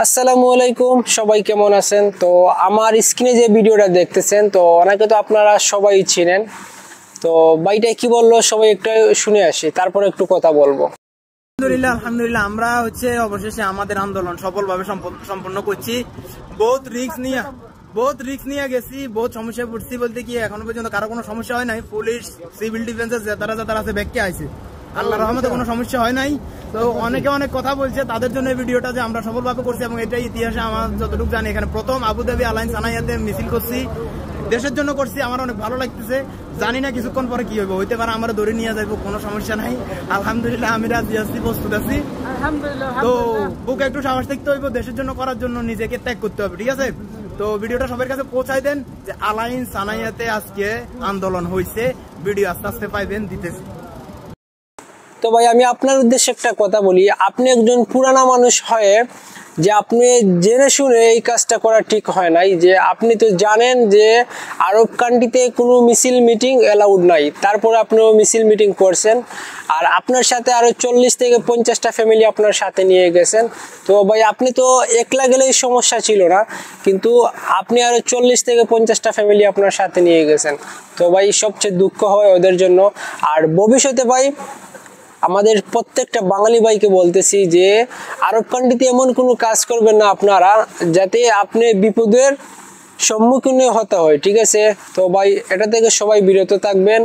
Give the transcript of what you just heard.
আসসালামু আলাইকুম, সবাই কেমন আছেন? তো আমার স্ক্রিনে যে ভিডিওটা দেখতেছেন, তো ওনাকে তো আপনারা সবাই চিনেন। তো ভাইটা কি বললো সবাই একটু শুনে আসি, তারপর একটু কথা বলবো। আলহামদুলিল্লাহ আমরা অবশেষে আমাদের আন্দোলন সফলভাবে সম্পন্ন করছি। বহুত রিস্ক নিয়ে গেছি, বহুত সমস্যায় পড়ছি। বলতে কি এখনো পর্যন্ত কারো কোনো সমস্যা হয় নাই। পুলিশ, সিভিল ডিফেন্সের যারা আছে ব্যাককে আছে, আল্লাহর রহমতে কোনো সমস্যা হয় নাই। তো অনেকে অনেক কথা বলছে, তাদের জন্য ভিডিওটা যে আমরা সফলভাবে করছি এবং এটাই ইতিহাসে আমার যতটুকু জানি এখানে প্রথম আবুধাবি আলাইন সানাইয়াতে মিছিল করছি, দেশের জন্য করছি। আমার অনেক ভালো লাগতেছে। জানি না কিছুক্ষণ পরে কি হইব, হইতে পারে আমরা ধরে নিয়ে যাবো, কোনো সমস্যা নাই। আলহামদুলিল্লাহ আমি রাজি আছি, প্রস্তুত আছি। তো বুকে একটু সাহস দেখতে হইব, দেশের জন্য করার জন্য নিজেকে ত্যাগ করতে হবে, ঠিক আছে? তো ভিডিওটা সবার কাছে পৌঁছাই দেন যে আলাইন সানাইয়াতে আজকে আন্দোলন হয়েছে। ভিডিও আস্তে আস্তে পাইবেন, দিতেছি। তো ভাই আমি আপনার উদ্দেশ্যে একটা কথা বলি, আপনি একজন পুরানা মানুষ হয়ে যে আপনি জেনে শুনে এই কাজটা করা ঠিক হয় নাই। যে আপনি তো জানেন যে আরব কান্ট্রিতে কোনো মিছিল মিটিং অ্যালাউড নাই, তারপরে আপনিও মিছিল মিটিং করছেন। আর আপনার সাথে আরো 40 থেকে 50টা ফ্যামিলি আপনার সাথে নিয়ে গেছেন। তো ভাই আপনি তো একলা গেলেই সমস্যা ছিল না, কিন্তু আপনি আরো 40 থেকে 50টা ফ্যামিলি আপনার সাথে নিয়ে গেছেন। তো ভাই সবচেয়ে দুঃখ হয় ওদের জন্য। আর ভবিষ্যতে ভাই আমাদের প্রত্যেকটা বাঙালি ভাইকে বলতেছি যে আরব কান্ট্রিতে এমন কোনো কাজ করবেন না আপনারা যাতে আপনি বিপদের সম্মুখীন হতে হয়, ঠিক আছে? তো ভাই এটা থেকে সবাই বিরত থাকবেন।